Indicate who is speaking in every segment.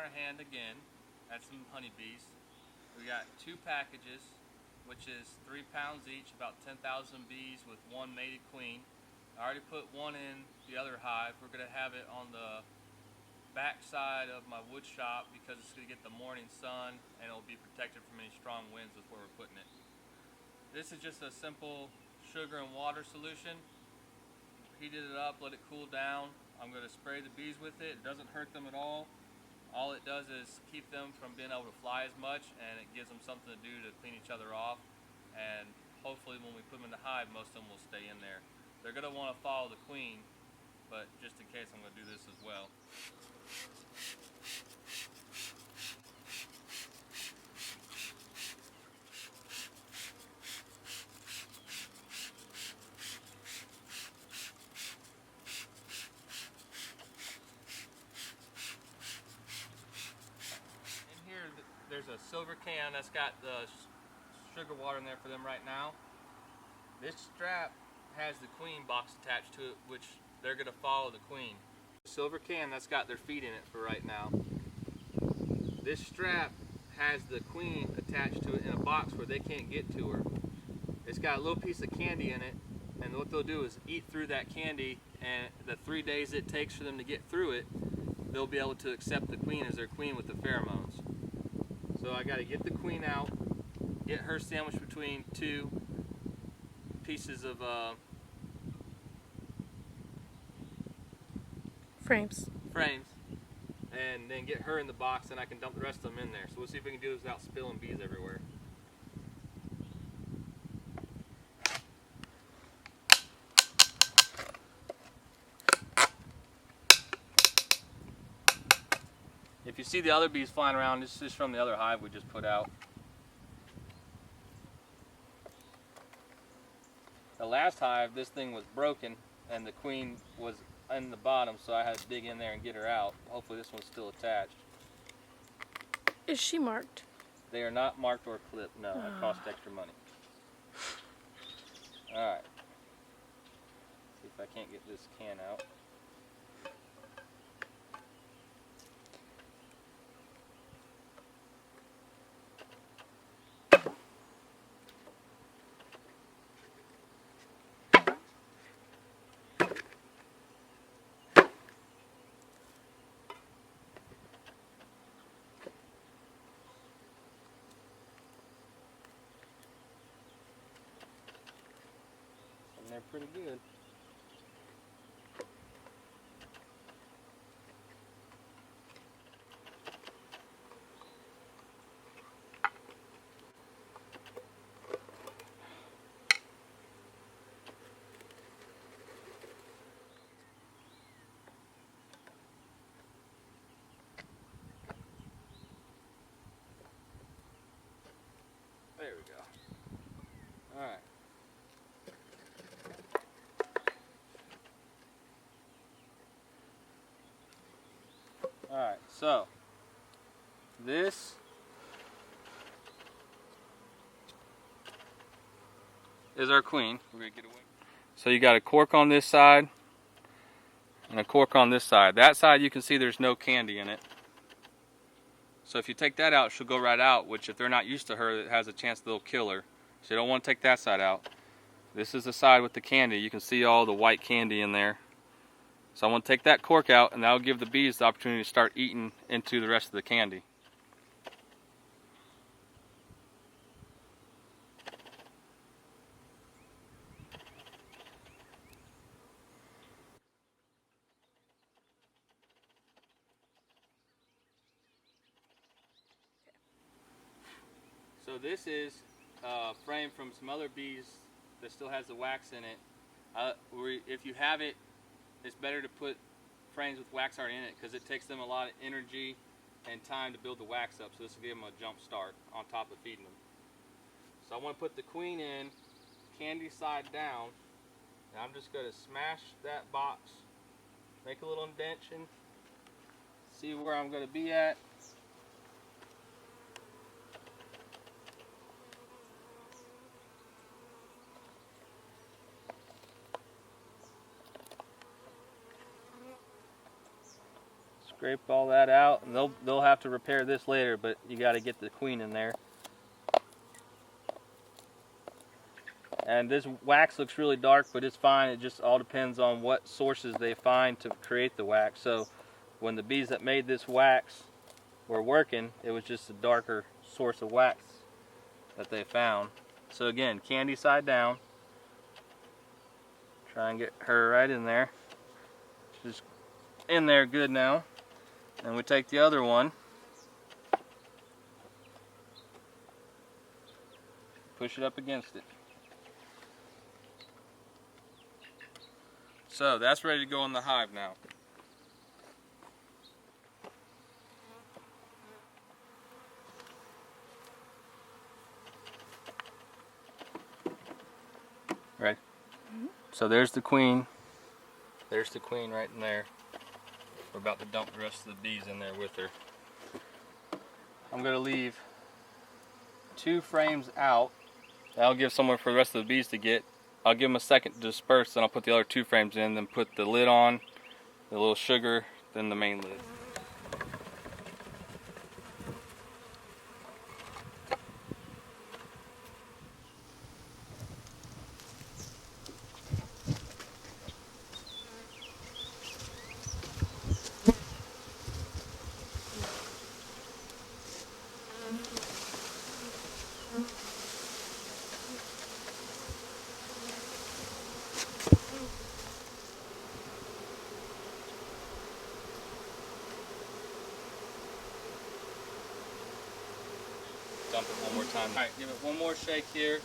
Speaker 1: our hand again at some honeybees. We got 2 packages, which is 3 pounds each, about 10,000 bees with 1 mated queen. I already put 1 in the other hive. We're going to have it on the back side of my wood shop because it's going to get the morning sun and it'll be protected from any strong winds with where we're putting it. This is just a simple sugar and water solution. Heated it up, let it cool down. I'm going to spray the bees with it. It doesn't hurt them at all. All it does is keep them from being able to fly as much, and it gives them something to do to clean each other off. And hopefully when we put them in the hive, most of them will stay in there. They're going to want to follow the queen, but just in case, I'm going to do this as well. There's a silver can that's got the sugar water in there for them right now. This strap has the queen box attached to it, which they're going to follow the queen. The silver can that's got their feet in it for right now. This strap has the queen attached to it in a box where they can't get to her. It's got a little piece of candy in it, and what they'll do is eat through that candy, and the 3 days it takes for them to get through it, they'll be able to accept the queen as their queen with the pheromones. So I got to get the queen out, get her sandwiched between 2 pieces of
Speaker 2: frames,
Speaker 1: and then get her in the box, and I can dump the rest of them in there. So we'll see if we can do this without spilling bees everywhere. If you see the other bees flying around, this is from the other hive we just put out. The last hive, this thing was broken and the queen was in the bottom, so I had to dig in there and get her out. Hopefully this one's still attached.
Speaker 2: Is she marked?
Speaker 1: They are not marked or clipped, no. It cost extra money. Alright. See if I can't get this can out. And they're pretty good. There we go. Alright. Alright, so this is our queen. We're gonna get away. So you got a cork on this side and a cork on this side. That side you can see there's no candy in it. So if you take that out, she'll go right out, which if they're not used to her, it has a chance they'll kill her. So you don't want to take that side out. This is the side with the candy. You can see all the white candy in there. So I want to take that cork out, and that'll give the bees the opportunity to start eating into the rest of the candy. So this is a frame from some other bees that still has the wax in it. If you have it, it's better to put frames with wax already in it because it takes them a lot of energy and time to build the wax up. So this will give them a jump start on top of feeding them. So I want to put the queen in, candy side down, and I'm just going to smash that box, make a little indentation, see where I'm going to be at. scrape all that out, and they'll have to repair this later, but you got to get the queen in there. And this wax looks really dark, but it's fine. It just all depends on what sources they find to create the wax. So when the bees that made this wax were working, it was just a darker source of wax that they found. So again, Candy side down. Try and get her right in there. She's in there good now. And we take the other one, push it up against it. So that's ready to go in the hive now. Right? Mm-hmm. So there's the queen. There's the queen right in there. We're about to dump the rest of the bees in there with her. I'm going to leave 2 frames out. That'll give somewhere for the rest of the bees to get. I'll give them a second to disperse, then I'll put the other 2 frames in, then put the lid on, the little sugar, then the main lid. Dump it one more time. Alright, give it one more shake here.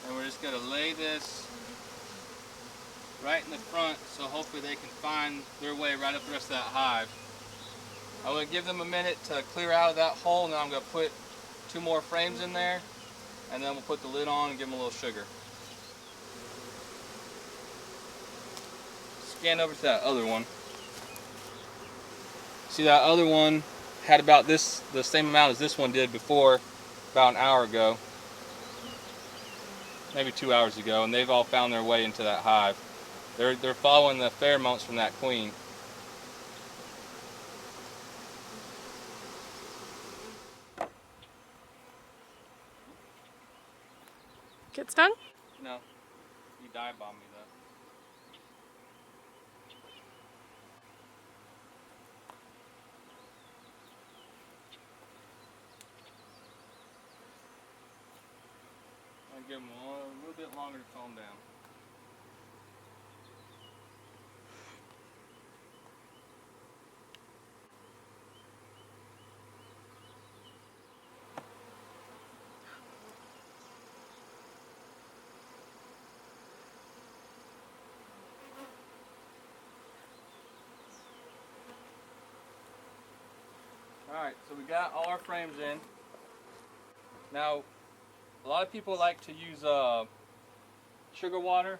Speaker 1: And we're just going to lay this right in the front so hopefully they can find their way right up the rest of that hive. I'm going to give them a minute to clear out of that hole, and then I'm going to put 2 more frames in there, and then we'll put the lid on and give them a little sugar. Scan over to that other one. See, that other one had about the same amount as this one did before, about an hour ago, maybe 2 hours ago, and they've all found their way into that hive. They're following the pheromones from that queen.
Speaker 2: Get stung?
Speaker 1: No, you dive bomb me though. I'll give them a little bit longer to calm down. Alright, so we got all our frames in. Now, a lot of people like to use sugar water,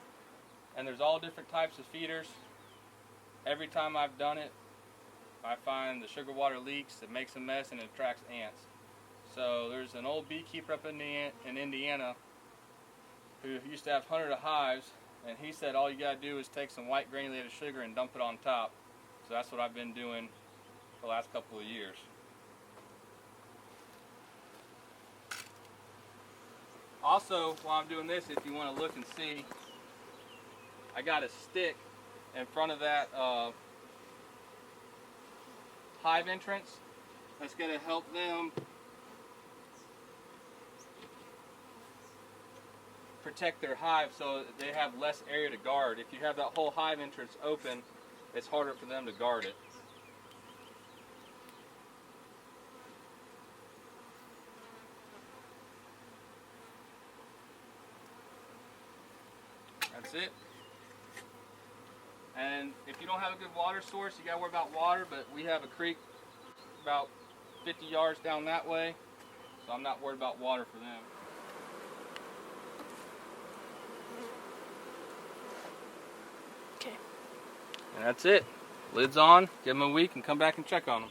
Speaker 1: and there's all different types of feeders. Every time I've done it, I find the sugar water leaks, it makes a mess, and it attracts ants. So there's an old beekeeper up in Indiana who used to have hundreds of hives, and he said all you gotta do is take some white granulated sugar and dump it on top. So that's what I've been doing for the last couple of years. Also, while I'm doing this, if you want to look and see, I got a stick in front of that hive entrance. That's going to help them protect their hive so that they have less area to guard. If you have that whole hive entrance open, it's harder for them to guard it. That's it. And if you don't have a good water source, you gotta worry about water, but we have a creek about 50 yards down that way, so I'm not worried about water for them.
Speaker 2: Okay.
Speaker 1: And that's it. Lid's on, give them a week and come back and check on them.